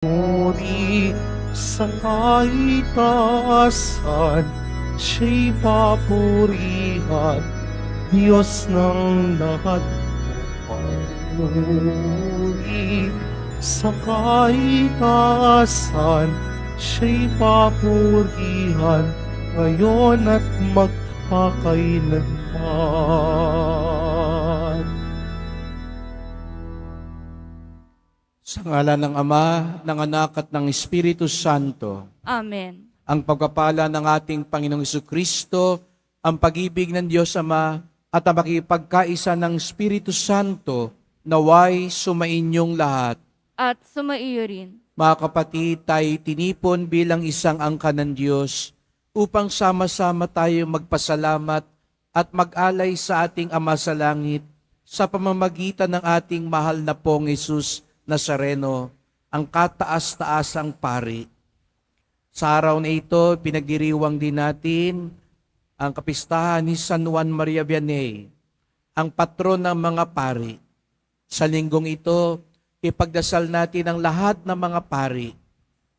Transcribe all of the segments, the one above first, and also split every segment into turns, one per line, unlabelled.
Puri sa kaitaasan, siya'y papurihan, Diyos ng lahat. Puri sa kaitaasan, siya'y papurihan, ngayon at magpakailanman.
Sa ngalan ng Ama, ng Anak at ng Espiritu Santo.
Amen.
Ang pagpapala ng ating Panginoong Jesucristo, ang pag-ibig ng Diyos Ama, at ang makipagkaisa ng Espiritu Santo, naway sumainyong lahat.
At sumaiyo rin.
Mga kapatid, tayo tinipon bilang isang angkan ng Diyos upang sama-sama tayo magpasalamat at mag-alay sa ating Ama sa langit sa pamamagitan ng ating mahal na Pong Jesus Nazareno, ang kataas-taasang pari. Sa araw na ito, pinagdiriwang din natin ang kapistahan ni San Juan Maria Vianney, ang patron ng mga pari. Sa linggong ito, ipagdasal natin ang lahat ng mga pari,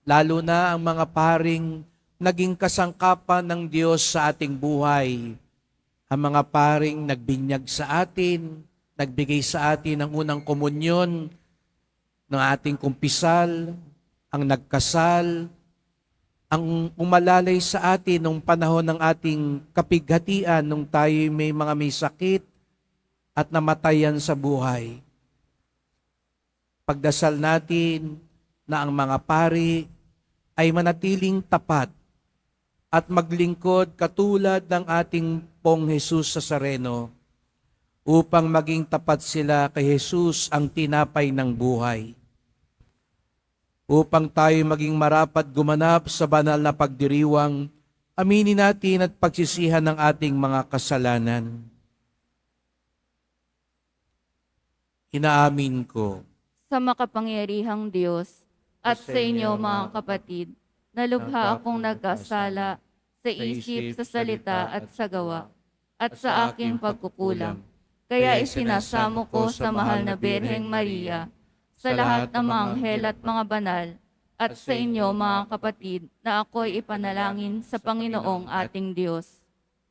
lalo na ang mga paring naging kasangkapan ng Diyos sa ating buhay. Ang mga paring nagbinyag sa atin, nagbigay sa atin ng unang komunyon, ng ating kumpisal, ang nagkasal, ang umalalay sa atin nung panahon ng ating kapighatian nung tayo may sakit at namatayan sa buhay. Pagdasal natin na ang mga pari ay manatiling tapat at maglingkod katulad ng ating Pong Jesus Nazareno upang maging tapat sila kay Jesus ang tinapay ng buhay. Upang tayo maging marapat gumanap sa banal na pagdiriwang, aminin natin at pagsisihan ng ating mga kasalanan. Inaamin ko
Sa makapangyarihang Diyos at sa inyo mga kapatid, na lubha akong nagkasala sa isip, sa salita at sa gawa, at sa aking pagkukulang. Kaya isinasamo ko sa mahal na Birheng Maria, sa lahat ng mga anghel at mga banal, at sa inyo mga kapatid, na ako'y ipanalangin sa Panginoong ating Diyos.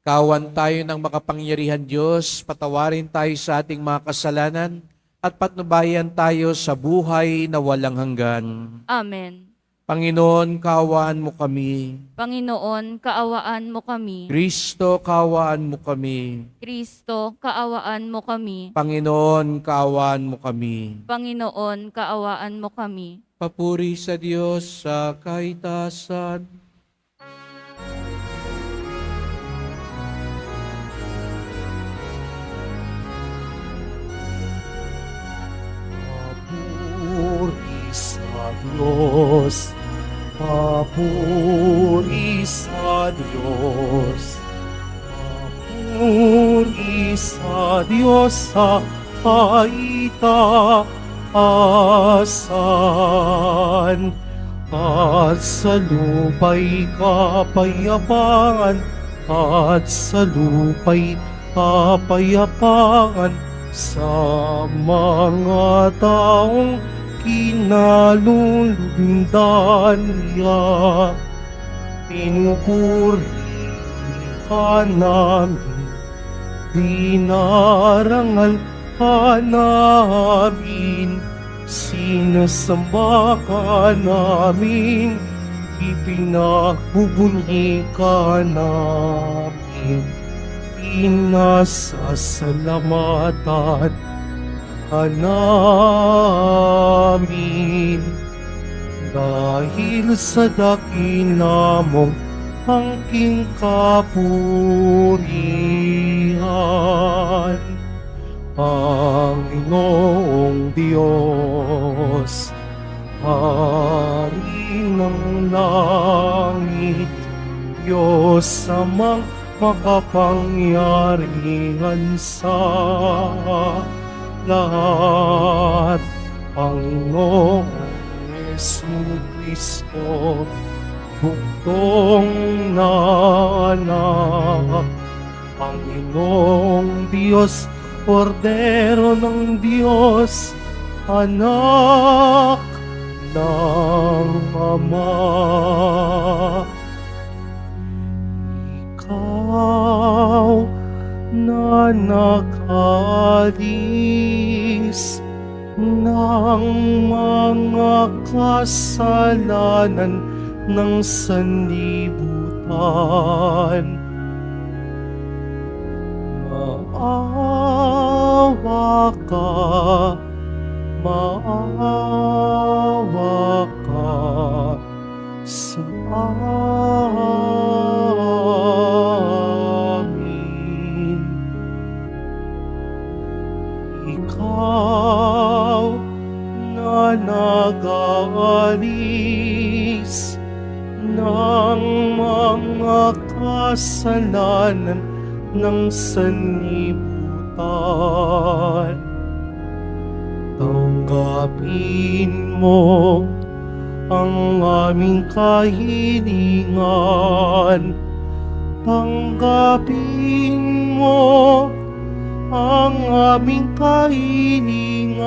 kawan tayo ng makapangyarihan Diyos, patawarin tayo sa ating mga kasalanan, at patnubayan tayo sa buhay na walang hanggan.
Amen.
Panginoon, kaawaan mo kami.
Panginoon, kaawaan mo kami.
Kristo, kaawaan mo kami.
Kristo, kaawaan mo kami.
Panginoon, kaawaan mo kami.
Panginoon, kaawaan mo kami.
Papuri sa Diyos sa kaitasan.
Papuri sa Diyos, papuri sa Diyos, papuri sa Diyos sa kaitaasan, at sa lupa'y kapayapaan, at sa lupa'y kapayapaan, sa mga taong kinalulundan niya. Pinupuri ka namin, dinarangal ka namin, sinasamba ka namin, ipinagbubunyi ka namin. Pinasasalamatan ka namin dahil sa dakila mong angking kapurihan. Panginoong Diyos, Hari ng langit, Diyos amang makapangyarihan sa lahat, Panginoong Jesucristo, bugtong na anak, Panginoong Diyos, Kordero ng Diyos, anak ng Ama. Ikaw na nakalis ng mga kasalanan ng sanlibutan. Maawa ka, maawa ka sa amin. Ikaw na nag-aalis ng mga kasalanan ng sanlibutan. Tanggapin mo ang aming kahilingan. Tanggapin mo ang aming kahilingan.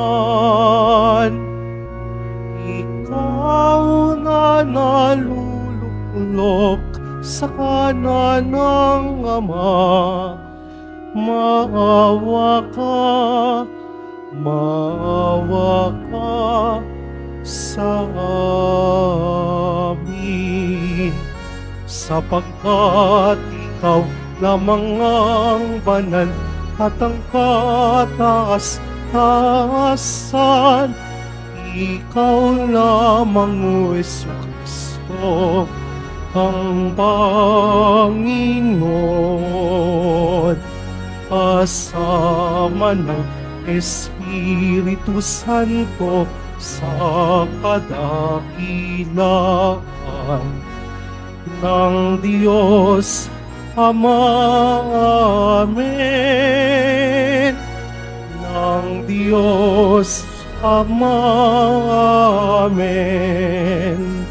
Ikaw na naluluklok sa kanan ng Ama, maawa ka sa amin. Sapagkat ikaw lamang ang banal at ang kataas-taasan. Ikaw lamang, O Jesucristo, ang Panginoon, kasama ng Espiritu Santo sa kadakilaan ng Diyos Ama. Amen. Ng Diyos Ama. Amen.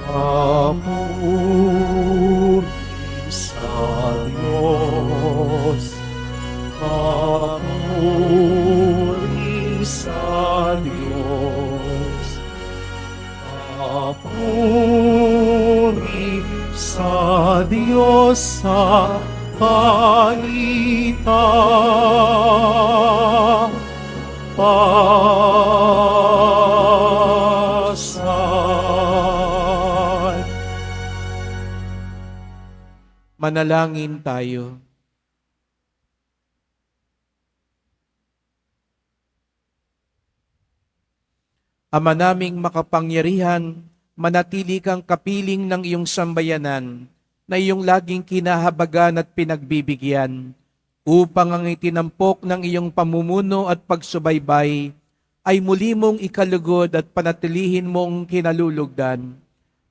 Papuri sa Diyos, papuri sa Diyos, papuri sa Diyos sa kaitaasan.
Manalangin tayo. Ama naming makapangyarihan, manatili kang kapiling ng iyong sambayanan na iyong laging kinahabagan at pinagbibigyan upang ang itinampok ng iyong pamumuno at pagsubaybay ay muli mong ikalugod at panatilihin mong kinalulugdan.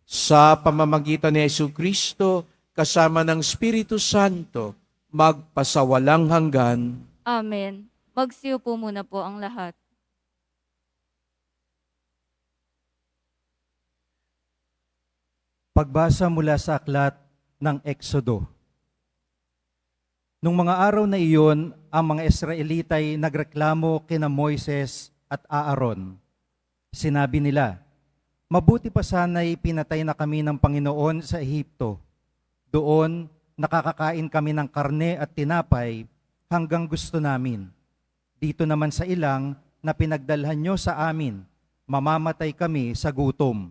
Sa pamamagitan ni Jesucristo, kasama ng Espiritu Santo, magpasawalang hanggan.
Amen. Magsiupo muna po ang lahat.
Pagbasa mula sa aklat ng Exodo. Nung mga araw na iyon, ang mga Israelita ay nagreklamo kina Moises at Aaron. Sinabi nila, "Mabuti pa sana'y pinatay na kami ng Panginoon sa Ehipto. Doon, nakakakain kami ng karne at tinapay hanggang gusto namin. Dito naman sa ilang na pinagdalhan nyo sa amin, mamamatay kami sa gutom."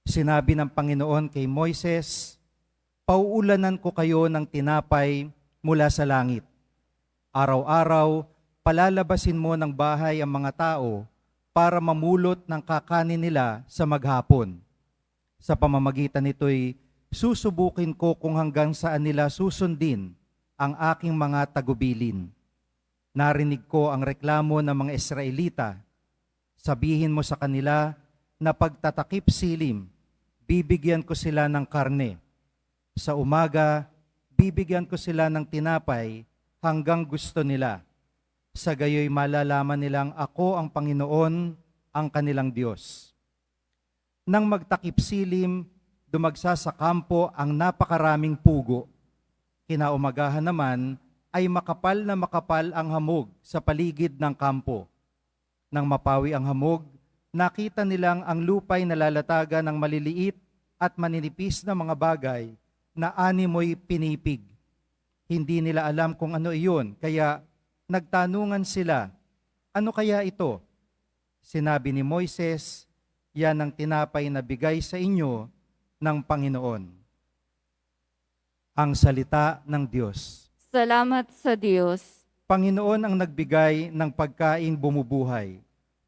Sinabi ng Panginoon kay Moises, "Pauulanan ko kayo ng tinapay mula sa langit. Araw-araw, palalabasin mo ng bahay ang mga tao para mamulot ng kakanin nila sa maghapon. Sa pamamagitan nito'y susubukin ko kung hanggang saan nila susundin ang aking mga tagubilin. Narinig ko ang reklamo ng mga Israelita. Sabihin mo sa kanila na pagtatakip silim, bibigyan ko sila ng karne. Sa umaga, bibigyan ko sila ng tinapay hanggang gusto nila. Sa gayoy malalaman nilang ako ang Panginoon, ang kanilang Diyos." Nang magtakip silim, dumagsa sa kampo ang napakaraming pugo. Kinaumagahan naman ay makapal na makapal ang hamog sa paligid ng kampo. Nang mapawi ang hamog, Nakita nilang ang lupa'y nalalatagan ng maliliit at maninipis na mga bagay na animoy pinipig. Hindi nila alam kung ano iyon, kaya nagtanungan sila, ano kaya ito? Sinabi ni Moises, yan ang tinapay na bigay sa inyo ng Panginoon. Ang salita ng Diyos.
Salamat sa Diyos.
Panginoon ang nagbigay ng pagkaing bumubuhay.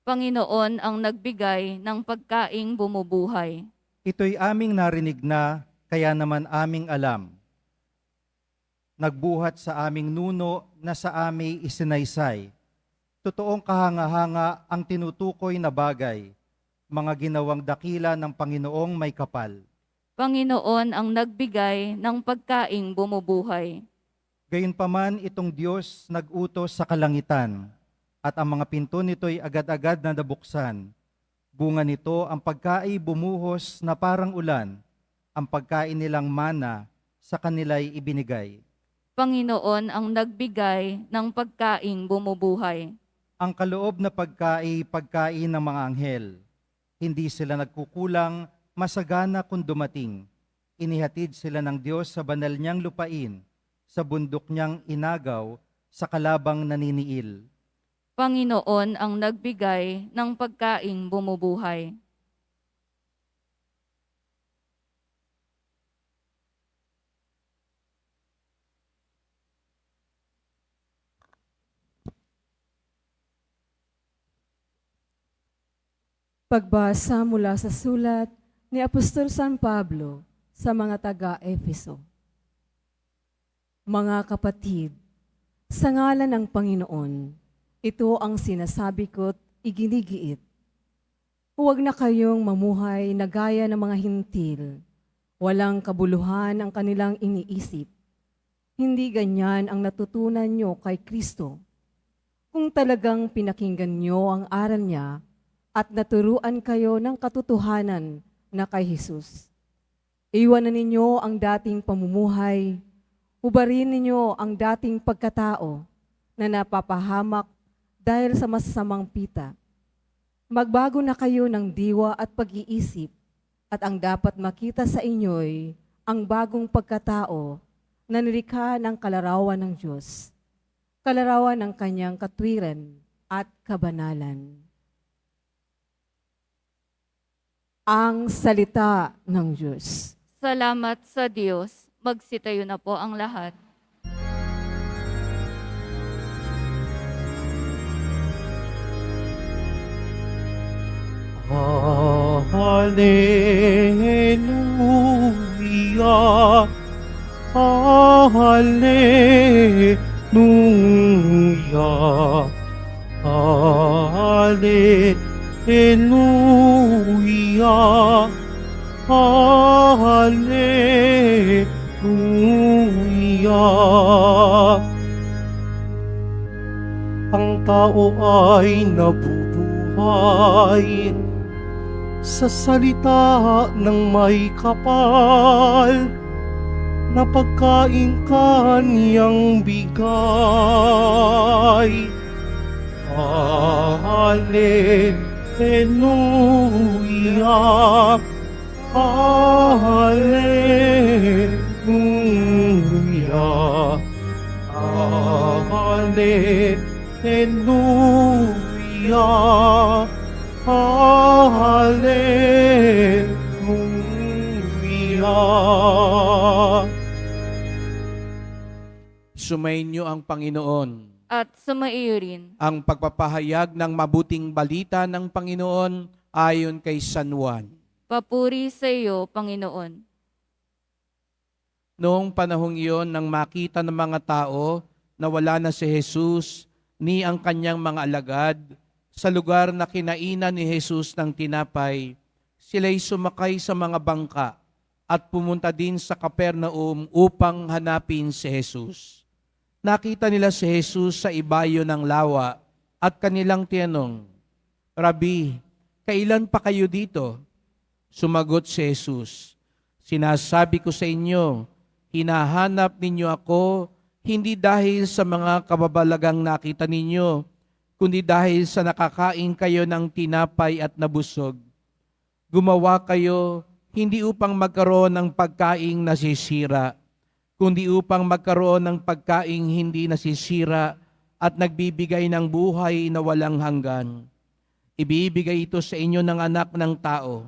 Panginoon ang nagbigay ng pagkaing bumubuhay.
Ito'y aming narinig na, kaya naman aming alam. Nagbuhat sa aming nuno na sa aming isinaysay. Totoong kahanga-hanga ang tinutukoy na bagay, mga ginawang dakila ng Panginoong may kapal.
Panginoon ang nagbigay ng pagkaing bumubuhay.
Gayunpaman itong Diyos nag-utos sa kalangitan, at ang mga pinto nito'y agad-agad na nabuksan. Bunga nito ang pagkain bumuhos na parang ulan, ang pagkain nilang mana sa kanila'y ibinigay.
Panginoon ang nagbigay ng pagkaing bumubuhay.
Ang kaloob na pagkain ng mga anghel. Hindi sila nagkukulang, masagana kung dumating. Inihatid sila ng Diyos sa banal niyang lupain, sa bundok niyang inagaw, sa kalabang naniniil.
Panginoon ang nagbigay ng pagkaing bumubuhay.
Pagbasa mula sa sulat ni Apostol San Pablo sa mga taga-Efeso. Mga kapatid, sa ngalan ng Panginoon, ito ang sinasabi ko't iginigiit. Huwag na kayong mamuhay na gaya ng mga hintil, walang kabuluhan ang kanilang iniisip. Hindi ganyan ang natutunan nyo kay Kristo. Kung talagang pinakinggan nyo ang aral niya, at naturuan kayo ng katotohanan na kay Jesus. Iwanan ninyo ang dating pamumuhay, hubarin ninyo ang dating pagkatao na napapahamak dahil sa masasamang pita. Magbago na kayo ng diwa at pag-iisip, at ang dapat makita sa inyo'y ang bagong pagkatao na nilikha ng kalarawan ng Diyos, kalarawan ng kanyang katwiran at kabanalan. Ang salita ng Diyos.
Salamat sa Diyos. Magsitayo na po ang lahat.
Hallelujah, Hallelujah, Hallelujah, Hallelujah. Ang tao ay nabubuhay sa salita ng may kapal na pagkain kaniyang bigay. Hallelujah, Hallelujah, Hallelujah, Hallelujah.
Sumainyo ang Panginoon.
At sumaiyo rin.
Ang pagpapahayag ng mabuting balita ng Panginoon ayon kay San Juan.
Papuri sa iyo, Panginoon.
Noong panahong iyon, nang makita ng mga tao na wala na si Jesus ni ang kanyang mga alagad, sa lugar na kinainan ni Jesus ng tinapay, sila'y sumakay sa mga bangka at pumunta din sa Capernaum upang hanapin si Jesus. Nakita nila si Jesus sa ibayo ng lawa at kanilang tinanong, Rabi, kailan pa kayo dito? Sumagot si Jesus, sinasabi ko sa inyo, hinahanap ninyo ako hindi dahil sa mga kababalagang nakita ninyo, kundi dahil sa nakakain kayo ng tinapay at nabusog. Gumawa kayo hindi upang magkaroon ng pagkaing nasisira, kundi upang magkaroon ng pagkaing hindi nasisira at nagbibigay ng buhay na walang hanggan. Ibibigay ito sa inyo ng anak ng tao,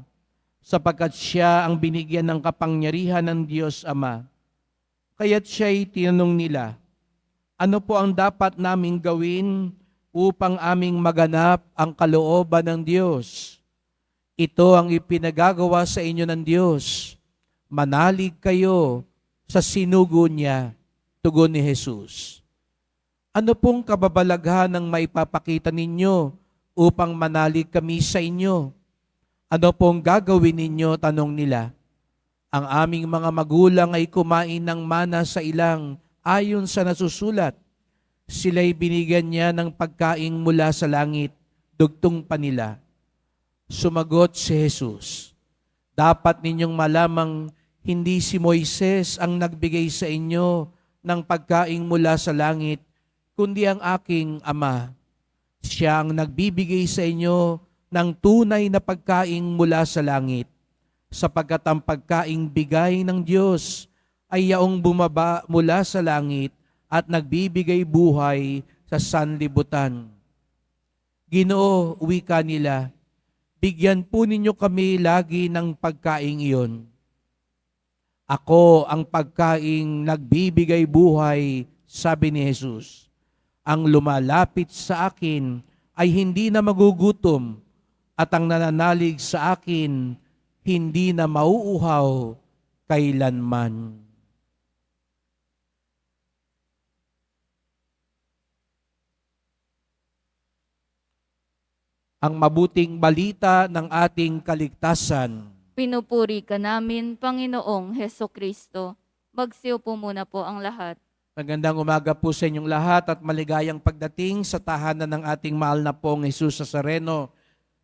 sapagkat siya ang binigyan ng kapangyarihan ng Diyos Ama. Kaya't siya'y tinanong nila, ano po ang dapat naming gawin upang aming maganap ang kalooban ng Diyos? Ito ang ipinagagawa sa inyo ng Diyos. Manalig kayo sa sinugo niya, tugon ni Jesus. Ano pong kababalaghan ang maipapakita ninyo upang manalig kami sa inyo? Ano pong gagawin ninyo? Tanong nila. Ang aming mga magulang ay kumain ng mana sa ilang ayon sa nasusulat. Sila'y binigyan niya ng pagkain mula sa langit, dugtong pa nila. Sumagot si Jesus, dapat ninyong malamang hindi si Moises ang nagbigay sa inyo ng pagkain mula sa langit, kundi ang aking Ama. Siya ang nagbibigay sa inyo ng tunay na pagkain mula sa langit, sapagkat ang pagkaing bigay ng Diyos ay yaong bumaba mula sa langit at nagbibigay buhay sa sanlibutan. Ginoo, wika nila, bigyan po ninyo kami lagi ng pagkaing iyon. Ako ang pagkaing nagbibigay buhay, sabi ni Jesus. Ang lumalapit sa akin ay hindi na magugutom, at ang nananalig sa akin hindi na mauuhaw kailanman. Ang mabuting balita ng ating kaligtasan.
Pinupuri ka namin, Panginoong Heso Kristo. Magsiupo muna po ang lahat.
Magandang umaga po sa inyong lahat at maligayang pagdating sa tahanan ng ating mahal na pong Jesus Nazareno.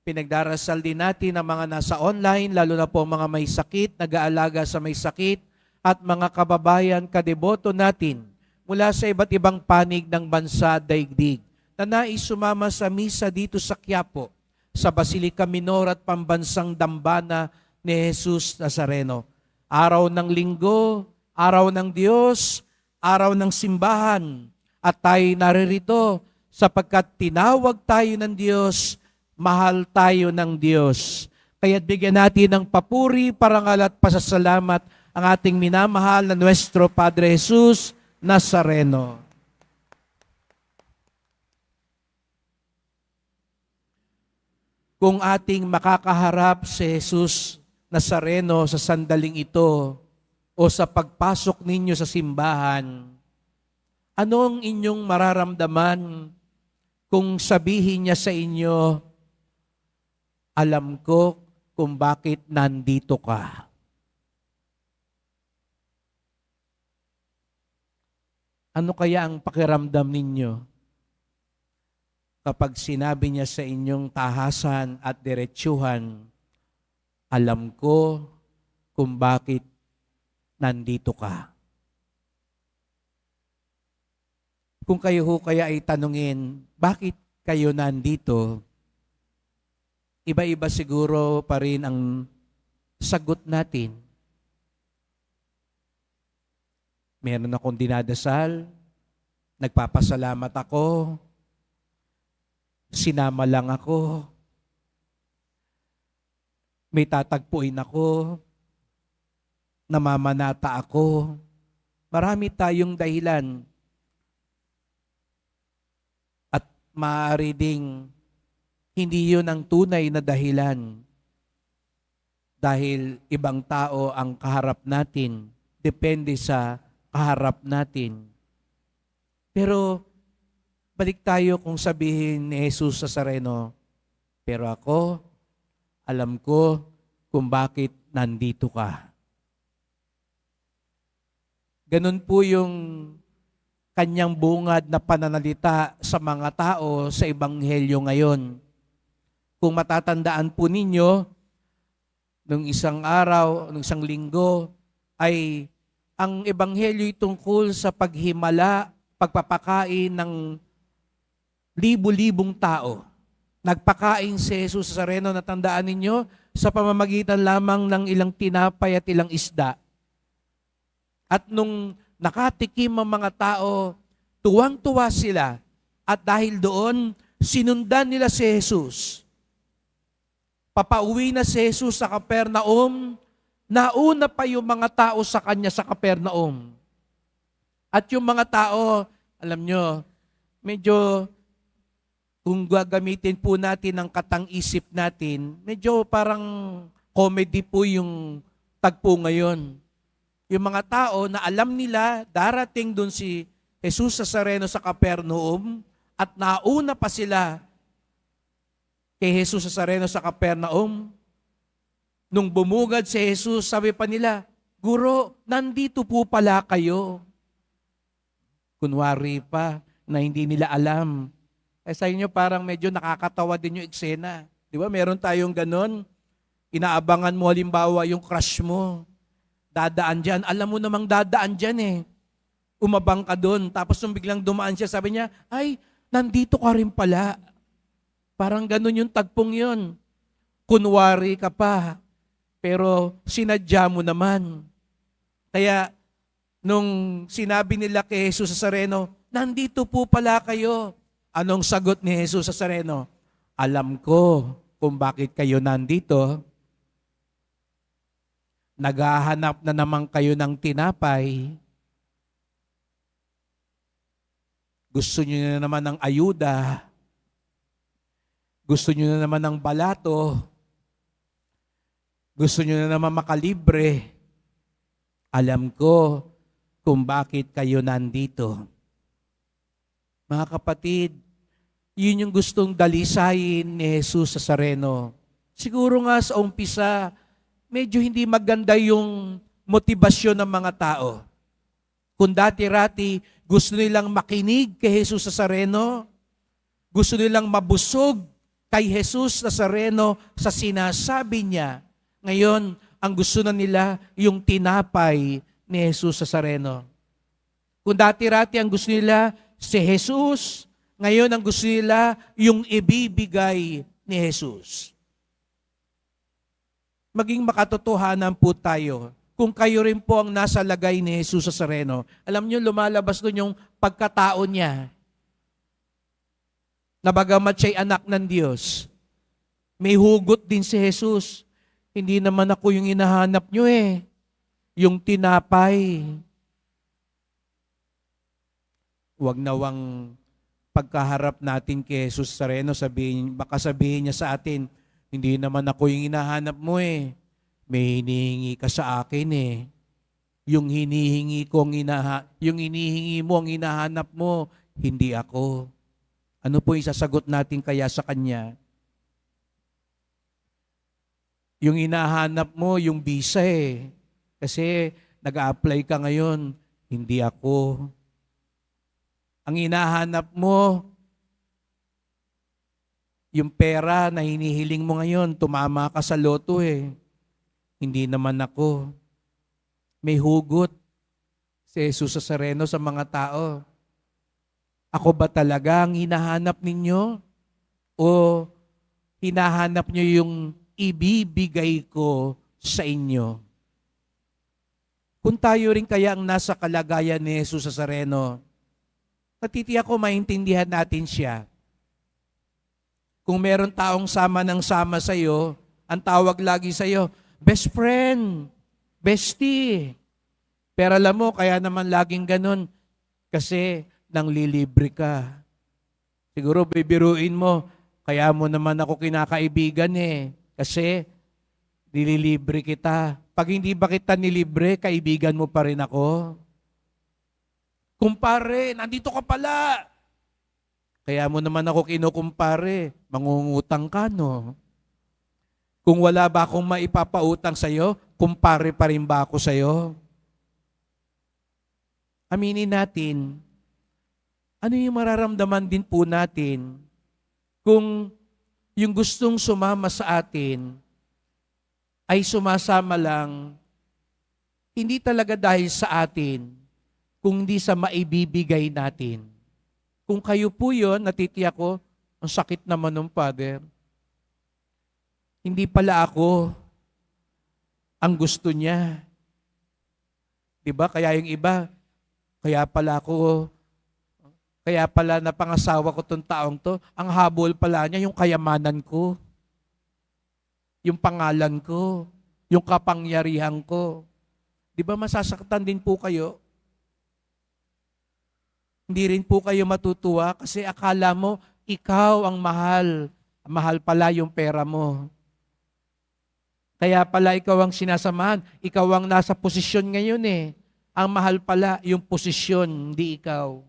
Pinagdarasal din natin ang mga nasa online, lalo na po mga may sakit, nag-aalaga sa may sakit, at mga kababayan kadeboto natin mula sa iba't ibang panig ng bansa daigdig na nais sumama sa misa dito sa Quiapo, sa Basilica Minor at Pambansang Dambana ni Jesus Nazareno. Araw ng linggo, araw ng Diyos, araw ng simbahan, at tayo naririto sapagkat tinawag tayo ng Diyos, mahal tayo ng Diyos. Kaya't bigyan natin ng papuri, parangal at pasasalamat ang ating minamahal na Nuestro Padre Jesus Nazareno. Kung ating makakaharap si Jesus Nazareno sa sandaling ito o sa pagpasok ninyo sa simbahan, ano ang inyong mararamdaman kung sabihin niya sa inyo, alam ko kung bakit nandito ka? Ano kaya ang pakiramdam ninyo kapag sinabi niya sa inyong tahasan at diretsuhan, alam ko kung bakit nandito ka? Kung kayo ho kaya ay tanungin, bakit kayo nandito? Iba-iba siguro pa rin ang sagot natin. Meron akong dinadasal, nagpapasalamat ako, sinama lang ako, may tatagpuin ako, namamanata ako. Marami tayong dahilan. At maaari ding hindi yun ang tunay na dahilan. Dahil ibang tao ang kaharap natin. Depende sa kaharap natin. Pero balik tayo kung sabihin ni Jesus Nazareno, pero ako, alam ko kung bakit nandito ka. Ganun po yung kanyang bungad na pananalita sa mga tao sa Ebanghelyo ngayon. Kung matatandaan po ninyo, nung isang araw, nung isang linggo, ay ang Ebanghelyo ay tungkol sa paghimala, pagpapakain ng libu-libong tao. Nagpakain si Jesus sa Nazareno, natandaan ninyo, sa pamamagitan lamang ng ilang tinapay at ilang isda. At nung nakatikim ang mga tao, tuwang-tuwa sila. At dahil doon, sinundan nila si Jesus. Papauwi na si Jesus sa Capernaum, nauna pa yung mga tao sa kanya sa Capernaum. At yung mga tao, alam nyo, medyo kung gagamitin po natin ang katang-isip natin, medyo parang comedy po yung tagpo ngayon. Yung mga tao na alam nila, darating dun si Jesus Nazareno sa Capernaum at nauna pa sila kay Jesus Nazareno sa Capernaum. Nung bumugad si Jesus, sabi pa nila, Guro, nandito po pala kayo. Kunwari pa na hindi nila alam. Sa inyo parang medyo nakakatawa din yung eksena. Di ba? Meron tayong ganon. Inaabangan mo halimbawa yung crush mo. Dadaan dyan. Alam mo namang dadaan dyan eh. Umabang ka doon. Tapos nung biglang dumaan siya, sabi niya, ay, nandito ka rin pala. Parang ganon yung tagpong yun. Kunwari ka pa. Pero sinadya mo naman. Kaya nung sinabi nila kay Jesus Nazareno, nandito po pala kayo. Anong sagot ni Jesus Nazareno? Alam ko kung bakit kayo nandito. Naghahanap na naman kayo ng tinapay. Gusto niyo na naman ng ayuda. Gusto niyo na naman ng balato. Gusto niyo na naman makalibre. Alam ko kung bakit kayo nandito. Mga kapatid, yun yung gustong dalisayin ni Jesus Nazareno. Siguro nga sa umpisa, medyo hindi maganda yung motibasyon ng mga tao. Kung dati-rati, gusto nilang makinig kay Jesus Nazareno, gusto nilang mabusog kay Jesus Nazareno sa sinasabi niya. Ngayon, ang gusto na nila yung tinapay ni Jesus Nazareno. Kung dati-rati ang gusto nila si Jesus, ngayon ang gusto nila yung ibibigay ni Jesus. Maging makatotohanan po tayo. Kung kayo rin po ang nasa lagay ni Jesus Nazareno, alam niyo lumalabas doon yung pagkatao niya. Na bagamat siya'y anak ng Diyos, may hugot din si Jesus. Hindi naman ako yung hinahanap niyo eh. Yung tinapay. Huwag nawang pagkaharap natin kay Jesus Nazareno, baka sabihin niya sa atin, hindi naman ako yung hinahanap mo eh. May hinihingi ka sa akin eh. Yung hinihingi mo, ang hinahanap mo, hindi ako. Ano po yung sasagot natin kaya sa Kanya? Yung hinahanap mo, yung visa eh. Kasi nag-a-apply ka ngayon, hindi ako. Ang hinahanap mo, yung pera na hinihiling mo ngayon, tumama ka sa loto eh. Hindi naman ako. May hugot si Jesus Nazareno sa mga tao. Ako ba talaga ang hinahanap ninyo? O hinahanap nyo yung ibibigay ko sa inyo? Kung tayo rin kaya ang nasa kalagayan ni Jesus Nazareno, natitiyak ko maintindihan natin siya. Kung meron taong sama ng sama sa'yo, ang tawag lagi sa'yo, best friend, bestie. Pero alam mo, kaya naman laging ganun, kasi nang lilibre ka. Siguro bibiruin mo, kaya mo naman ako kinakaibigan eh, kasi nililibre kita. Pag hindi ba kita nilibre, kaibigan mo pa rin ako. Kumpare, nandito ka pala. Kaya mo naman ako kinukumpare, mangungutang ka, no? Kung wala ba akong maipapautang sa'yo, kumpare pa rin ba ako sa'yo? Aminin natin, ano yung mararamdaman din po natin kung yung gustong sumama sa atin ay sumasama lang, hindi talaga dahil sa atin, kundi sa maibibigay natin. Kung kayo po yun, natitiyak ko, ang sakit naman ng Father. Hindi pala ako ang gusto niya. Diba? Kaya yung iba, kaya pala napangasawa ko tong taong to, ang habol pala niya yung kayamanan ko, yung pangalan ko, yung kapangyarihan ko. Diba masasaktan din po kayo? Hindi rin po kayo matutuwa kasi akala mo ikaw ang mahal. Mahal pala yung pera mo. Kaya pala ikaw ang sinasamahan. Ikaw ang nasa posisyon ngayon eh. Ang mahal pala yung posisyon, hindi ikaw.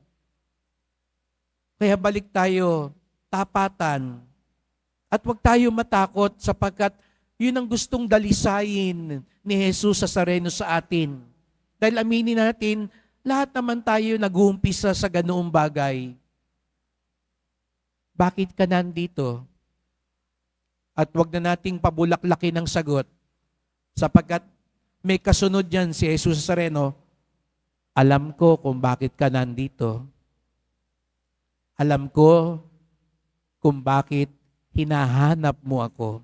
Kaya balik tayo, tapatan. At huwag tayo matakot sapagkat yun ang gustong dalisayin ni Jesus Nazareno sa atin. Dahil aminin natin, lahat naman tayo nag-uumpisa sa ganoong bagay. Bakit ka nandito? At wag na nating pabulaklakin ng sagot sapagkat may kasunod yan si Jesus Nazareno, alam ko kung bakit ka nandito. Alam ko kung bakit hinahanap mo ako.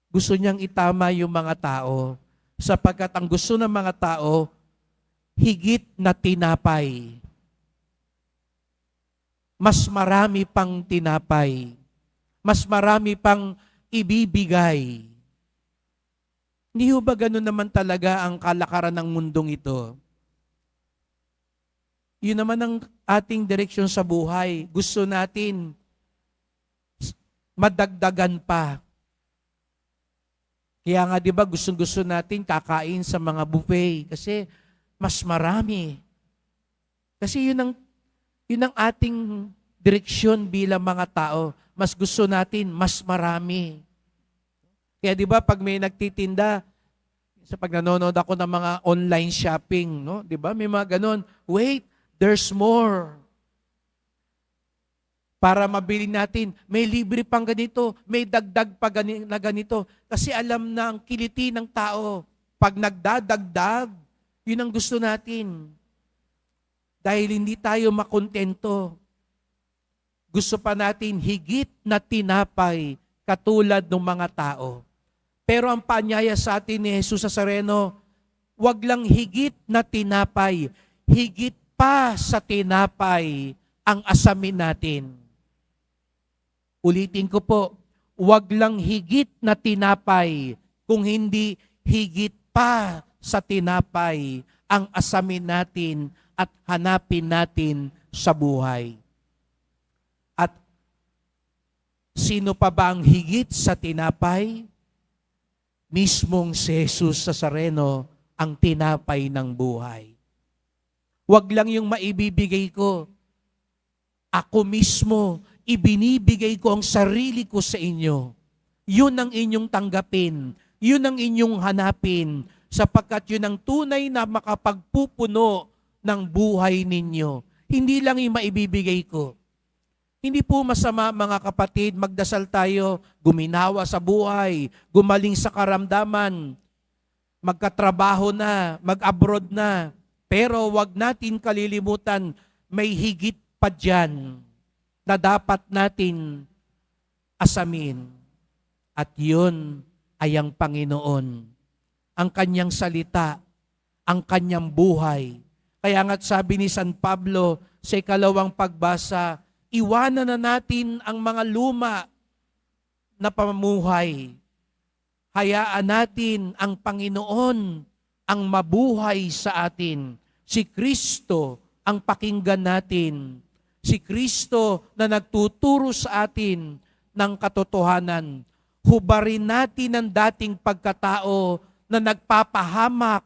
Gusto niyang itama yung mga tao sapagkat ang gusto ng mga tao, higit na tinapay. Mas marami pang tinapay. Mas marami pang ibibigay. Hindi ho ba ganun naman talaga ang kalakaran ng mundong ito? Yun naman ang ating direksyon sa buhay. Gusto natin madagdagan pa. Kaya nga, di ba, gusto natin kakain sa mga buffet kasi mas marami. Kasi yun ang ating direksyon bilang mga tao. Mas gusto natin, mas marami. Kaya di ba, pag may nagtitinda, sa pag nanonood ako ng mga online shopping, no? Di ba, may mga ganon, wait, there's more. Para mabili natin, may libre pang ganito, may dagdag pa na ganito. Kasi alam na ang kiliti ng tao, pag nagdadagdag, yun ang gusto natin. Dahil hindi tayo makontento. Gusto pa natin higit na tinapay katulad ng mga tao. Pero ang paanyaya sa atin ni Jesus Nazareno, wag lang higit na tinapay, higit pa sa tinapay ang asamin natin. Ulitin ko po, wag lang higit na tinapay, kung hindi higit pa sa tinapay ang asamin natin at hanapin natin sa buhay. At sino pa ba ang higit sa tinapay? Mismong si Jesus Nazareno ang tinapay ng buhay. Wag lang yung maibibigay ko. Ako mismo, ibinibigay ko ang sarili ko sa inyo. Yun ang inyong tanggapin. Yun ang inyong hanapin. Sapagkat yun ang tunay na makapagpupuno ng buhay ninyo. Hindi lang yung maibibigay ko. Hindi po masama mga kapatid, magdasal tayo, guminawa sa buhay, gumaling sa karamdaman, magkatrabaho na, mag-abroad na. Pero wag natin kalilimutan, may higit pa dyan na dapat natin asamin. At yun ay ang Panginoon. Ang kanyang salita, ang kanyang buhay. Kaya nga't sabi ni San Pablo sa ikalawang pagbasa, iwanan na natin ang mga luma na pamumuhay. Hayaan natin ang Panginoon ang mabuhay sa atin. Si Kristo ang pakinggan natin. Si Kristo na nagtuturo sa atin ng katotohanan. Hubarin natin ang dating pagkatao na nagpapahamak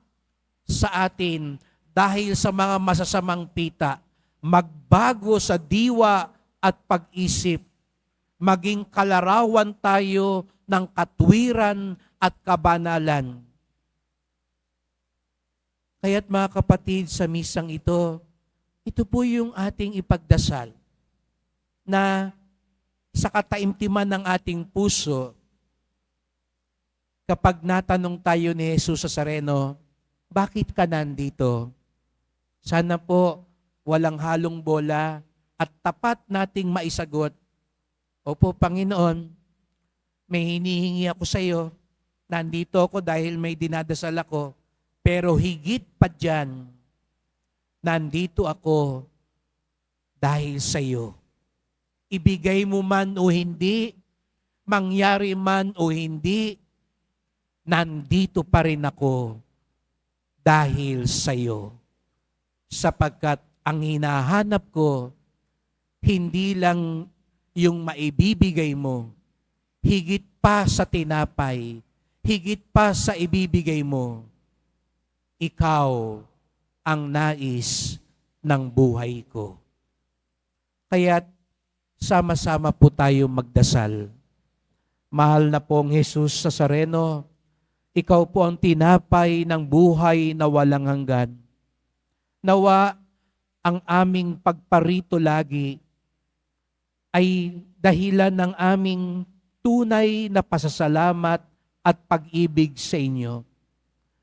sa atin dahil sa mga masasamang pita. Magbago sa diwa at pag-isip. Maging kalarawan tayo ng katwiran at kabanalan. Kaya't mga kapatid, sa misang ito po yung ating ipagdasal na sa kataimtiman ng ating puso, kapag natanong tayo ni Jesus Nazareno, bakit ka nandito? Sana po walang halong bola, at tapat nating maisagot, Opo, Panginoon, may hinihingi ako sa iyo. Nandito ako dahil may dinadasal ako. Pero higit pa dyan, nandito ako dahil sa iyo. Ibigay mo man o hindi, mangyari man o hindi, nandito pa rin ako dahil sa iyo. Sapagkat ang hinahanap ko, hindi lang yung maibibigay mo, higit pa sa tinapay, higit pa sa ibibigay mo, ikaw ang nais ng buhay ko. Kaya't sama-sama po tayo magdasal. Mahal na pong Jesus Nazareno, ikaw po ang tinapay ng buhay na walang hanggan. Nawa ang aming pagparito lagi ay dahilan ng aming tunay na pasasalamat at pag-ibig sa inyo.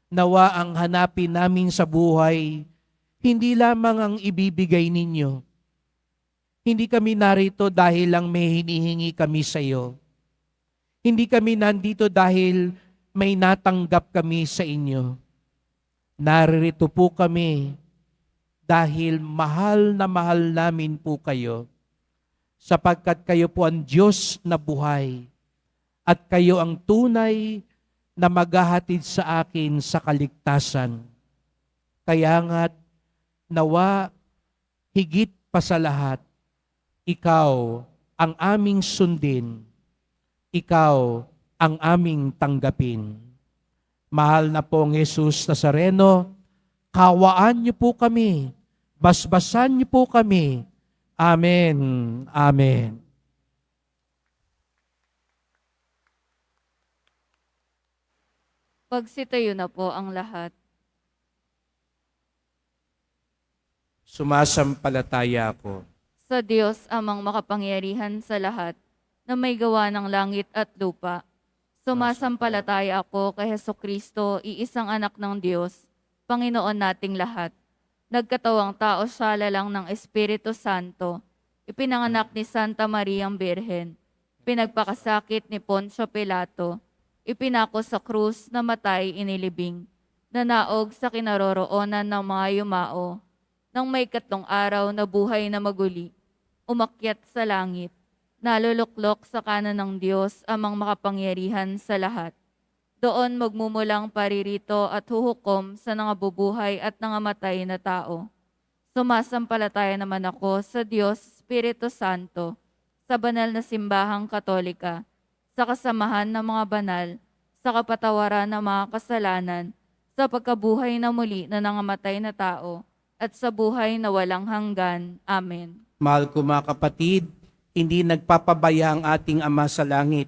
Nawa ang hanapin namin sa buhay, hindi lamang ang ibibigay ninyo. Hindi kami narito dahil lang may hinihingi kami sa iyo. Hindi kami nandito dahil may natanggap kami sa inyo. Narito po kami dahil mahal na mahal namin po kayo. Sapagkat kayo po ang Diyos na buhay at kayo ang tunay na maghahatid sa akin sa kaligtasan. Kaya nga't nawa higit pa sa lahat, ikaw ang aming sundin, ikaw ang aming tanggapin. Mahal na pong Jesus Nazareno, kawaan niyo po kami, basbasan niyo po kami. Amen. Amen.
Pagsitayo na po ang lahat.
Sumasampalataya ako
Sa Diyos amang makapangyarihan sa lahat, na may gawa ng langit at lupa. Sumasampalataya ako kay Hesukristo, iisang anak ng Diyos, Panginoon nating lahat. Nagkatawang tao siya lalang ng Espiritu Santo, ipinanganak ni Santa Mariang Birhen, pinagpakasakit ni Poncio Pilato, ipinako sa krus, namatay, inilibing, nanaog sa kinaroroonan ng mga yumao, nang may 3 araw na buhay na maguli, umakyat sa langit, naluluklok sa kanan ng Diyos amang makapangyarihan sa lahat. Doon magmumulang paririto at huhukom sa nangabubuhay at nangamatay na tao. Sumasampalataya naman ako sa Diyos Espiritu Santo, sa banal na simbahang katolika, sa kasamahan ng mga banal, sa kapatawaran ng mga kasalanan, sa pagkabuhay na muli na nangamatay na tao, at sa buhay na walang hanggan. Amen.
Mahal ko mga kapatid, hindi nagpapabaya ang ating Ama sa langit.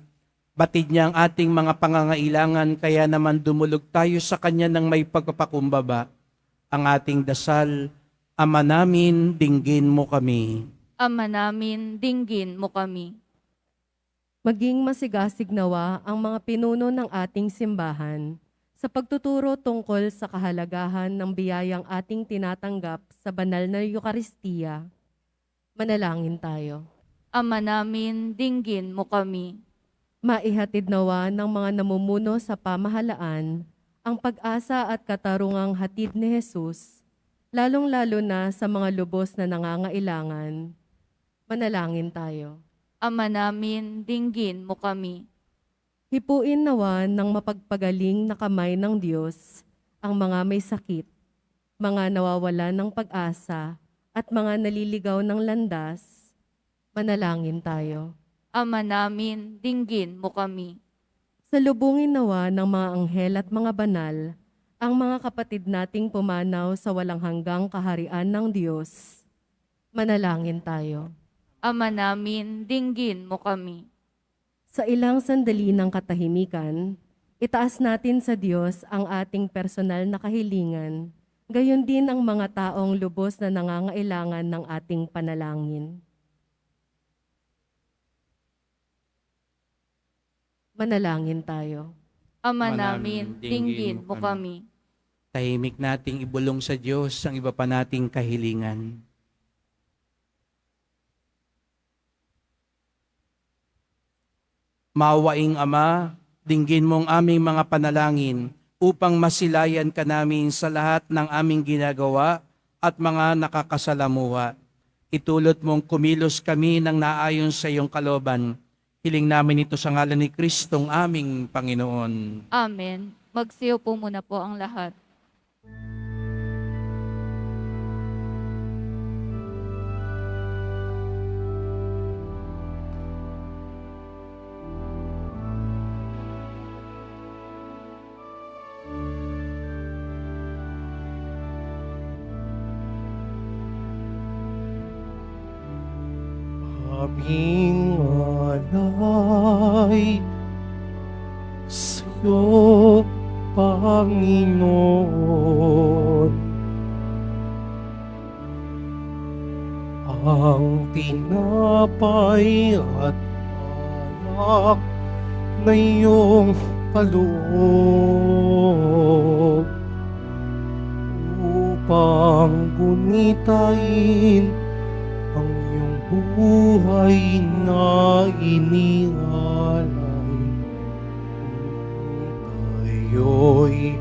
Batid niya ang ating mga pangangailangan, kaya naman dumulog tayo sa Kanya ng may pagpapakumbaba. Ang ating dasal, Ama namin, dinggin mo kami.
Ama namin, dinggin mo kami.
Maging masigasig nawa ang mga pinuno ng ating simbahan sa pagtuturo tungkol sa kahalagahan ng biyayang ating tinatanggap sa banal na Eukaristiya. Manalangin tayo.
Ama namin, dinggin mo kami.
Maihatid nawa ng mga namumuno sa pamahalaan ang pag-asa at katarungang hatid ni Jesus, lalong-lalo na sa mga lubos na nangangailangan. Manalangin tayo.
Ama namin, dinggin mo kami.
Hipuin nawa ng mapagpagaling na kamay ng Diyos ang mga may sakit, mga nawawalan ng pag-asa, at mga naliligaw ng landas. Manalangin tayo.
Ama namin, dinggin mo kami.
Salubungin nawa ng mga anghel at mga banal ang mga kapatid nating pumanaw sa walang hanggang kaharian ng Diyos. Manalangin tayo.
Ama namin, dinggin mo kami.
Sa ilang sandali ng katahimikan, itaas natin sa Diyos ang ating personal na kahilingan, gayon din ang mga taong lubos na nangangailangan ng ating panalangin. Manalangin tayo.
Ama namin, dinggin mo kami.
Tahimik nating ibulong sa Diyos ang iba pa nating kahilingan. Maawaing Ama, dinggin mong aming mga panalangin upang masilayan ka namin sa lahat ng aming ginagawa at mga nakakasalamuha. Itulot mong kumilos kami ng naayon sa iyong kalooban. Hiling namin ito sa ngalan ni Kristong aming Panginoon.
Amen. Magsiyo po muna po ang lahat.
Aming alay sa'yo, Panginoon. Ang tinapay at alak na iyong kaloob upang gunitain ang iyong buhay na inialay. Tayo'y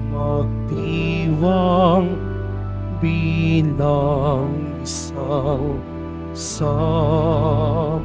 magdiwang bilang isang sambayanan.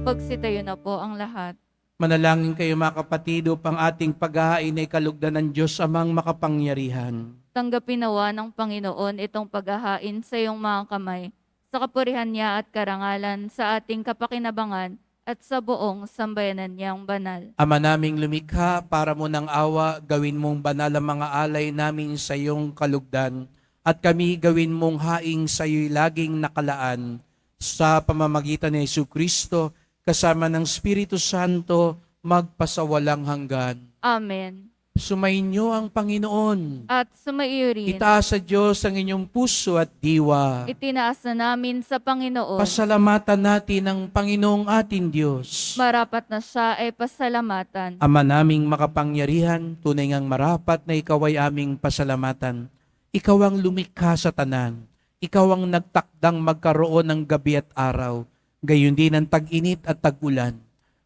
Pagsitayo na po ang lahat.
Manalangin kayo mga kapatid upang ating paghahain ay kalugdan ng Diyos amang makapangyarihan.
Tanggapin nawa ng Panginoon itong paghahain sa iyong mga kamay, sa kapurihan niya at karangalan, sa ating kapakinabangan at sa buong sambayanan niyang banal.
Ama naming lumikha, para mo ng awa, gawin mong banal ang mga alay namin sa iyong kalugdan, at kami gawin mong haing sa iyo'y laging nakalaan, sa pamamagitan ni Jesucristo, kasama ng Espiritu Santo, magpasawalang hanggan.
Amen.
Sumainyo ang Panginoon.
At sumaiyo rin,
Itaas sa Diyos ang inyong puso at diwa.
itinaas na namin sa Panginoon.
Pasalamatan natin ang Panginoong ating Diyos.
Marapat na siya ay pasalamatan.
Ama naming makapangyarihan, tunay ngang marapat na ikaw ay aming pasalamatan. Ikaw ang lumikha sa tanan. Ikaw ang nagtakdang magkaroon ng gabi at araw. Gayon din ang tag-init at tag-ulan.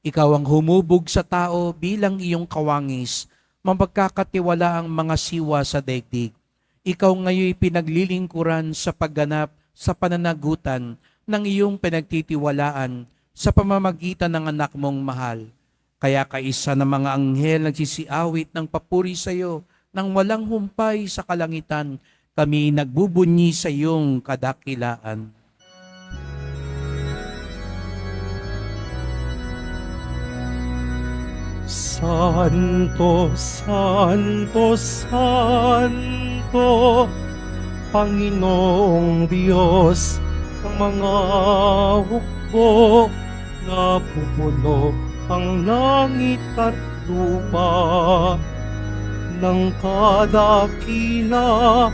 Ikaw ang humubog sa tao bilang iyong kawangis, mapagkakatiwala ang mga siwa sa daigdig. Ikaw ngayon pinaglilingkuran sa pagganap sa pananagutan ng iyong pinagtitiwalaan sa pamamagitan ng anak mong mahal. Kaya kaisa ng mga anghel nagsisiawit ng papuri sa iyo nang walang humpay sa kalangitan, kami nagbubunyi sa iyong kadakilaan.
Santo, Santo, Santo, Panginoong Diyos ng mga hukbo, napupuno ang langit at lupa ng kadakilaan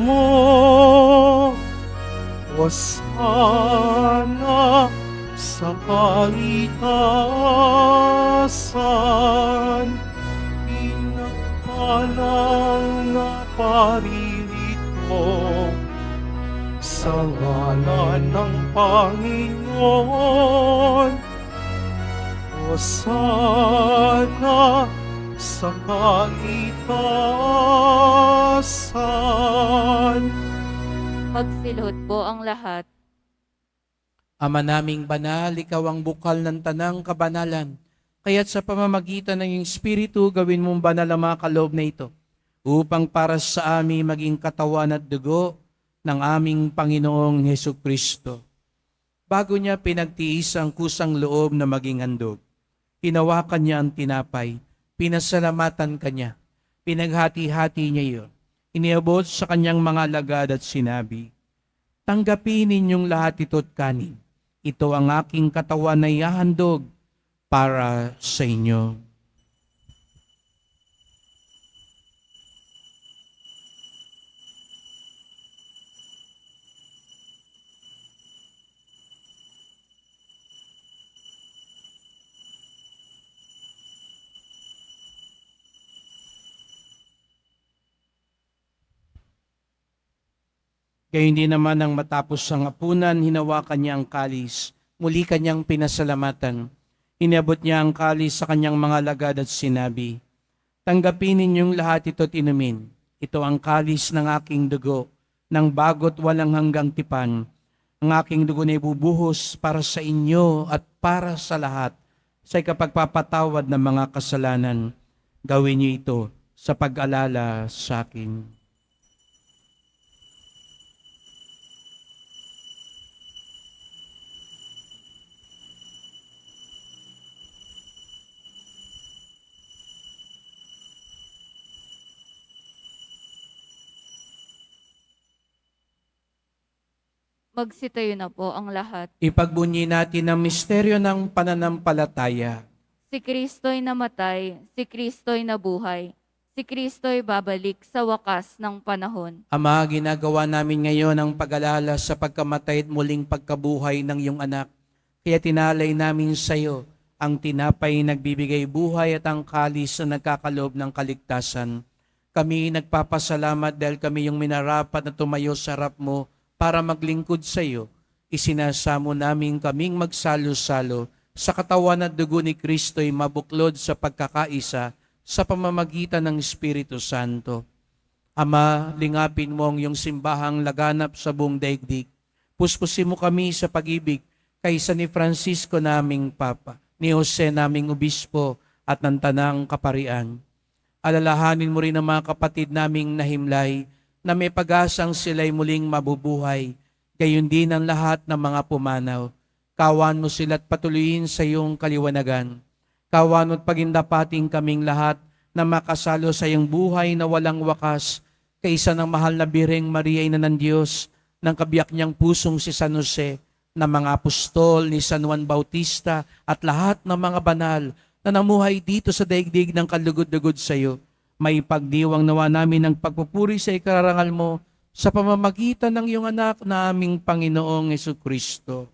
mo. Hosana sa kaitaasan, pinagpalang na paririto sa ngalan ng Panginoon. Hosana sa kaitaasan.
Magsilhod po ang lahat.
Ama naming banal, ikaw ang bukal ng tanang kabanalan. Kaya't sa pamamagitan ng iyong Espiritu, gawin mong banal ang mga kaloob na ito, upang para sa amin maging katawan at dugo ng aming Panginoong Hesukristo. Bago niya pinagtiis ang kusang loob na maging handog, hinawakan niya ang tinapay, pinasalamatan kanya, pinaghati-hati niya iyon, iniabot sa kanyang mga alagad at sinabi, "Tanggapin ninyong lahat ito't kanin. Ito ang aking katawan na ihahandog para sa inyo." Kaya hindi naman nang matapos ang hapunan, hinawakan niya ang kalis. Muli kanyang pinasalamatan. Inabot niya ang kalis sa kanyang mga alagad at sinabi, "Tanggapin ninyong lahat ito at inumin. Ito ang kalis ng aking dugo, ng bago't walang hanggang tipan. Ang aking dugo na ibubuhos para sa inyo at para sa lahat sa ikapagpapatawad ng mga kasalanan. Gawin niyo ito sa pag-alala sa akin."
Magsitayo na po ang lahat.
Ipagbunyi natin ang misteryo ng pananampalataya.
Si Kristo'y namatay, si Kristo'y nabuhay, si Kristo'y babalik sa wakas ng panahon.
Ama, ginagawa namin ngayon ang pag-alala sa pagkamatay at muling pagkabuhay ng iyong anak. Kaya tinalay namin sa iyo ang tinapay nagbibigay buhay at ang kalis na nagkakaloob ng kaligtasan. Kami nagpapasalamat dahil kami yung minarapat na tumayo sa harap mo para maglingkod sa iyo. Isinasamo namin kaming magsalo-salo sa katawan at dugo ni Kristo'y mabuklod sa pagkakaisa sa pamamagitan ng Espiritu Santo. Ama, lingapin mo ang iyong simbahang laganap sa buong daigdig. Puspusin mo kami sa pag-ibig kaysa ni Francisco naming Papa, ni Jose naming Obispo at ng Tanang Kaparian. Alalahanin mo rin ang mga kapatid naming nahimlay na may pag-asang sila'y muling mabubuhay, gayon din ang lahat ng mga pumanaw. Kawan mo sila at patuloyin sa iyong kaliwanagan. Kawan mo't pagindapating kaming lahat na makasalo sa iyong buhay na walang wakas, kaysa ng mahal na Birheng Maria, Ina ng Diyos, ng kabiyak niyang pusong si San Jose, ng mga apostol ni San Juan Bautista at lahat ng mga banal na namuhay dito sa daigdig ng kalugod-lugod sa iyo. May pagdiwang nawa namin ng pagpupuri sa ikarangal mo sa pamamagitan ng iyong anak na aming Panginoong Jesucristo.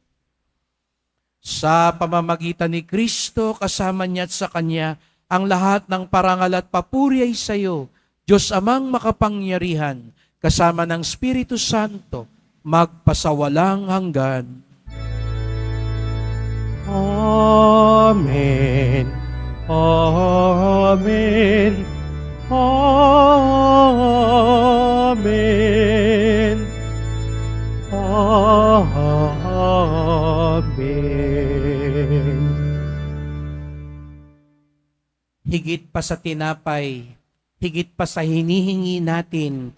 Sa pamamagitan ni Kristo, kasama niya at sa Kanya, ang lahat ng parangal at papuri ay sa iyo, Diyos Amang makapangyarihan, kasama ng Espiritu Santo, magpasawalang hanggan.
Amen. Amen. Amen. Amen.
Higit pa sa tinapay, higit pa sa hinihingi natin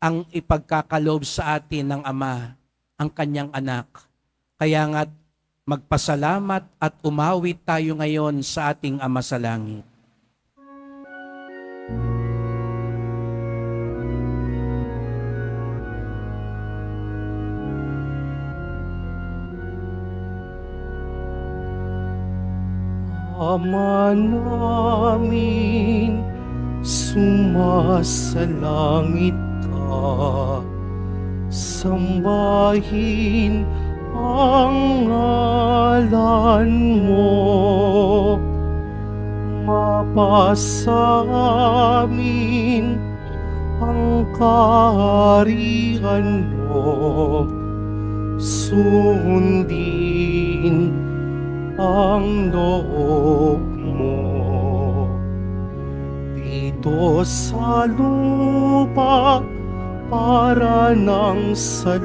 ang ipagkakaloob sa atin ng Ama, ang Kanyang anak. Kaya nga't magpasalamat at umawit tayo ngayon sa ating Ama sa langit.
Ama namin, sumasalangit ka, sambahin ang ngalan mo, mapasa amin ang kaharian mo, sundin ang loob mo dito sa lupa para ng salangit.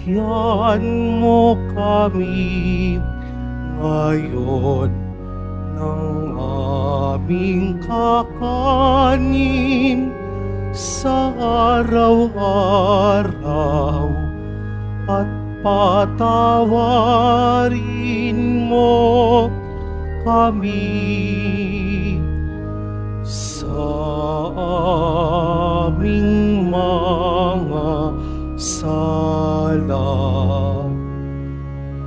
Bigyan mo kami ngayon ng aming kakanin sa araw-araw at patawarin mo kami sa aming mga sala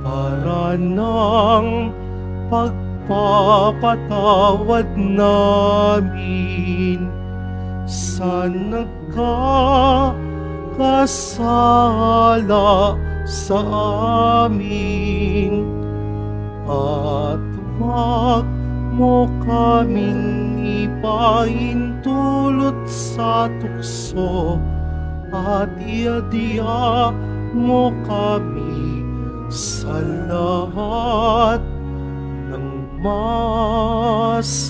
para ng pagpapatawad namin sa nagkakasala sa amin, at huwag mo kaming ipaintulot sa tukso at iadya mo kami sa lahat ng masama.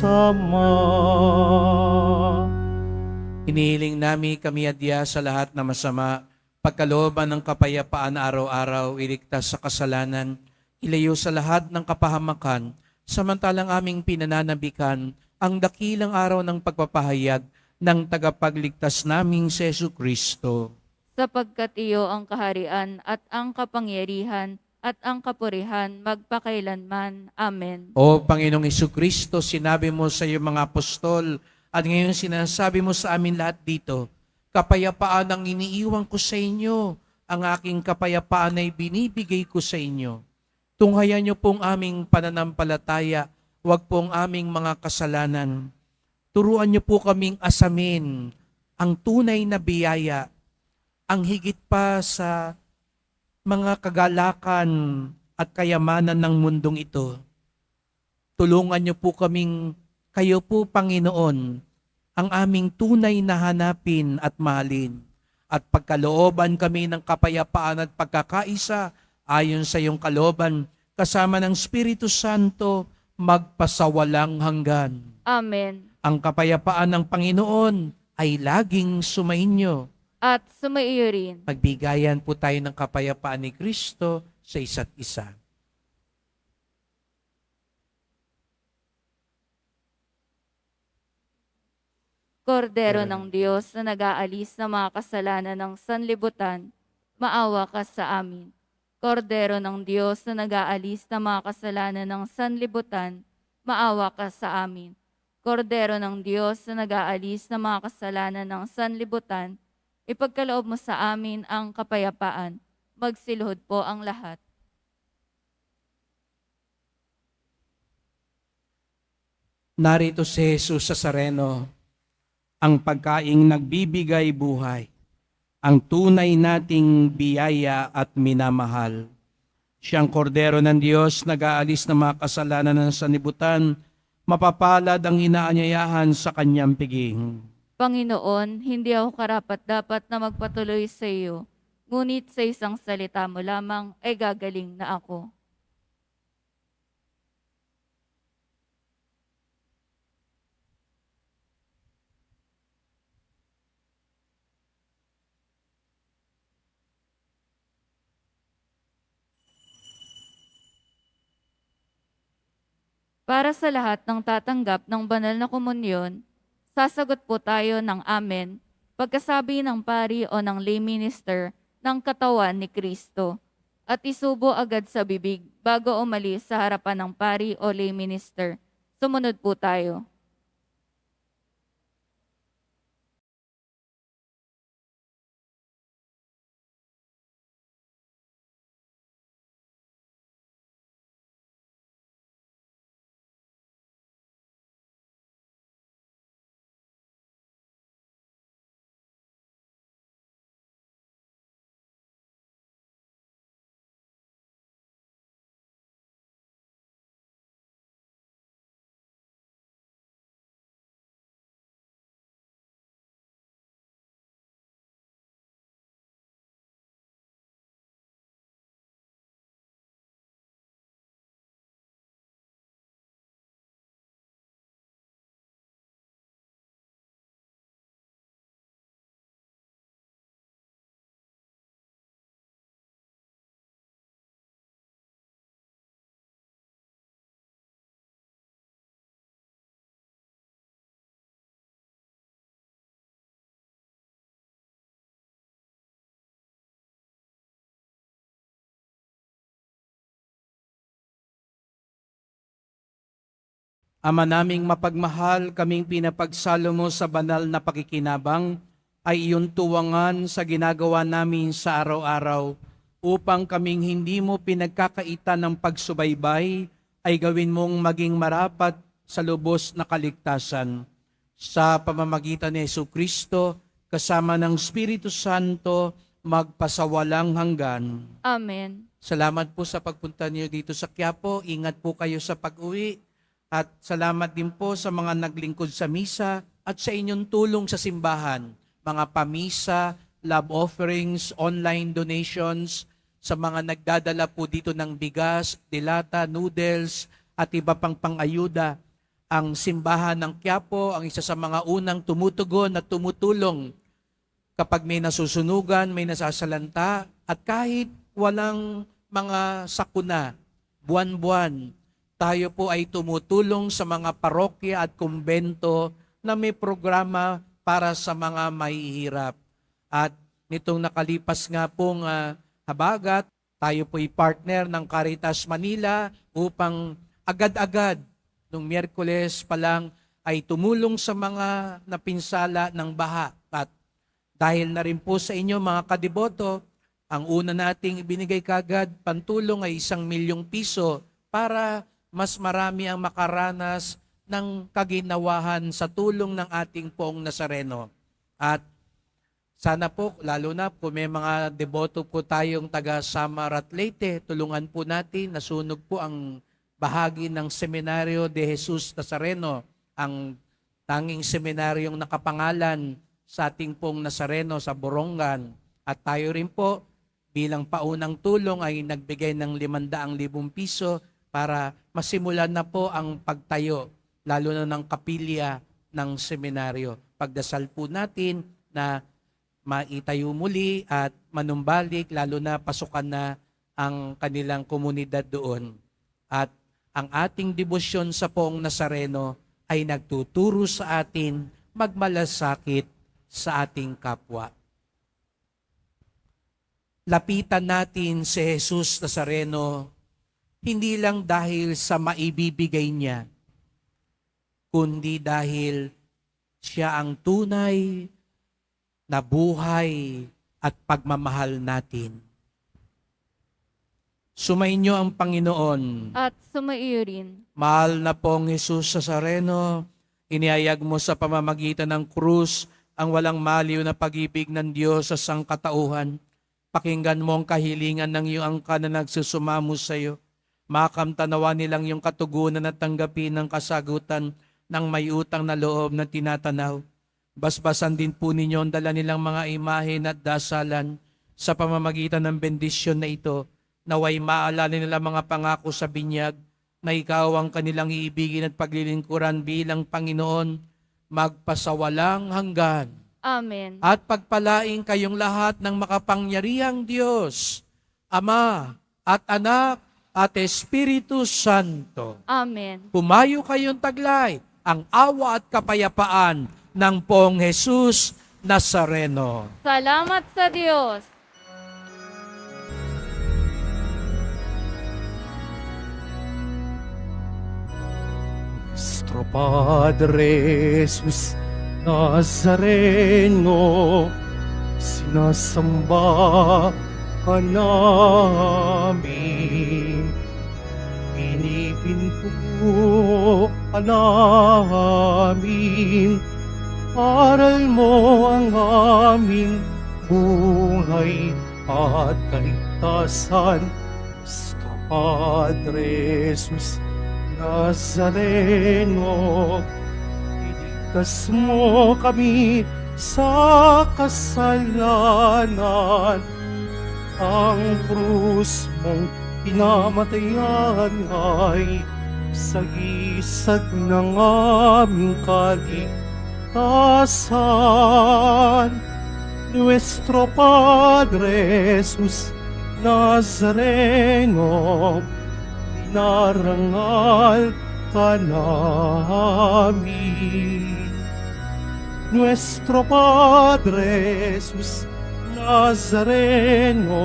Hinihiling namin kami adya sa lahat na masama, pagkalooban ng kapayapaan araw-araw, iligtas sa kasalanan, ilayo sa lahat ng kapahamakan, samantalang aming pinananabikan ang dakilang araw ng pagpapahayag ng tagapagligtas naming si Jesucristo.
Sapagkat iyo ang kaharian at ang kapangyarihan at ang kapurihan magpakailanman. Amen.
O Panginoong Jesucristo, sinabi mo sa iyong mga apostol at ngayon sinasabi mo sa amin lahat dito, kapayapaan ang iniiwan ko sa inyo, ang aking kapayapaan ay binibigay ko sa inyo. Tunghayan niyo pong aming pananampalataya, huwag pong aming mga kasalanan. Turuan niyo po kaming asamin ang tunay na biyaya, ang higit pa sa mga kagalakan at kayamanan ng mundong ito. Tulungan niyo po kaming kayo po, Panginoon, ang aming tunay na hanapin at mahalin, at pagkalooban kami ng kapayapaan at pagkakaisa ayon sa iyong kalooban, kasama ng Espiritu Santo, magpasawalang hanggan.
Amen.
Ang kapayapaan ng Panginoon ay laging sumainyo.
At sumaiyo rin.
Pagbigayan po tayo ng kapayapaan ni Kristo sa isa't isa.
Kordero ng Diyos na nag-aalis ng mga kasalanan ng sanlibutan, maawa ka sa amin. Kordero ng Diyos na nag-aalis ng mga kasalanan ng sanlibutan, maawa ka sa amin. Kordero ng Diyos na nag-aalis ng mga kasalanan ng sanlibutan, ipagkaloob mo sa amin ang kapayapaan. Magsiluhod po ang lahat.
Narito si Jesus sa Sareno, ang pagkaing nagbibigay buhay, ang tunay nating biyaya at minamahal. Siyang kordero ng Diyos, nag-aalis ng mga kasalanan ng sanlibutan, mapapalad ang inaanyayahan sa kanyang piging.
Panginoon, hindi ako karapat-dapat na magpatuloy sa iyo, ngunit sa isang salita mo lamang ay gagaling na ako. Para sa lahat ng tatanggap ng banal na komunyon, sasagot po tayo ng amen pagkasabi ng pari o ng lay minister ng katawan ni Kristo at isubo agad sa bibig bago umalis sa harapan ng pari o lay minister. Sumunod po tayo.
Ama naming mapagmahal, kaming pinapagsalo mo sa banal na pakikinabang, ay iyong tuwangan sa ginagawa namin sa araw-araw, upang kaming hindi mo pinagkakaitan ng pagsubaybay, ay gawin mong maging marapat sa lubos na kaligtasan. Sa pamamagitan ni Jesucristo, kasama ng Espiritu Santo, magpasawalang hanggan.
Amen.
Salamat po sa pagpunta niyo dito sa Quiapo. Ingat po kayo sa pag-uwi. At salamat din po sa mga naglingkod sa misa at sa inyong tulong sa simbahan, mga pamisa, love offerings, online donations, sa mga nagdadala po dito ng bigas, dilata, noodles, at iba pang pang-ayuda. Ang simbahan ng Quiapo ang isa sa mga unang tumutugon at tumutulong kapag may nasusunugan, may nasasalanta, at kahit walang mga sakuna, buwan-buwan, tayo po ay tumutulong sa mga parokya at kumbento na may programa para sa mga mahihirap. At nitong nakalipas nga pong habagat, tayo po'y partner ng Caritas Manila upang agad-agad nung Miyerkules pa lang ay tumulong sa mga napinsala ng baha. At dahil na rin po sa inyo mga kadiboto, ang una nating ibinigay kagad pantulong ay 1 milyong piso para mas marami ang makaranas ng kaginawahan sa tulong ng ating Poong Nazareno. At sana po, lalo na po may mga deboto po tayong taga Samar at Leyte, tulungan po natin, nasunog po ang bahagi ng Seminaryo de Jesus Nazareno, ang tanging seminaryong nakapangalan sa ating Poong Nazareno sa Borongan. At tayo rin po, bilang paunang tulong ay nagbigay ng 500,000 piso para masimulan na po ang pagtayo, lalo na ng kapilya ng seminaryo. Pagdasal po natin na maitayo muli at manumbalik, lalo na pasukan na ang kanilang komunidad doon. At ang ating debosyon sa Poong Nazareno ay nagtuturo sa atin magmalasakit sa ating kapwa. Lapitan natin si Jesus Nazareno hindi lang dahil sa maibibigay niya, kundi dahil siya ang tunay na buhay at pagmamahal natin. Sumainyo ang Panginoon.
At sumaiyo rin.
Mahal na pong Jesus Nazareno, iniayag mo sa pamamagitan ng krus ang walang maliw na pag-ibig ng Diyos sa sangkatauhan. Pakinggan mo ang kahilingan ng iyong angka na nagsusumamo sa iyo. Makamtanawa nilang yung katugunan at tanggapin ng kasagutan ng may utang na loob na tinatanaw. Basbasan din po ninyo ang dala nilang mga imahen at dasalan sa pamamagitan ng bendisyon na ito. Naway maalala nila mga pangako sa binyag na ikaw ang kanilang iibigin at paglilingkuran bilang Panginoon magpasawalang hanggan.
Amen.
At pagpalaing kayong lahat ng makapangyarihang Diyos, Ama at Anak at Espiritu Santo.
Amen.
Pumayo kayong taglay ang awa at kapayapaan ng Poong Jesus Nazareno.
Salamat sa Diyos.
Nuestro Padre Jesus Nazareno, sinasamba ka namin. Pinipinto ka namin. Aral mo ang aming buhay at kaligtasan. Nuestro Padre Jesus Nazareno, iligtas mo kami sa kasalanan. Ang krus mong pinamatayan ay sagisag ng aming kaligtasan. Nuestro Padre Jesus Nazareno, narangal ka namin. Nuestro Padre Jesus Nazareno,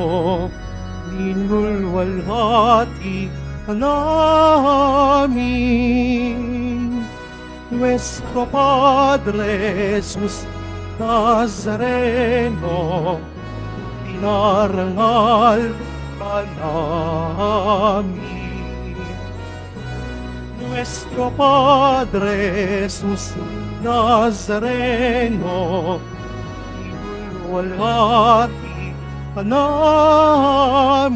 ninulwalhati ka namin. Nuestro Padre Jesus Nazareno, dinarangal ka namin. Nuestro Padre Jesus Nazareno, inulwalhati ka namin.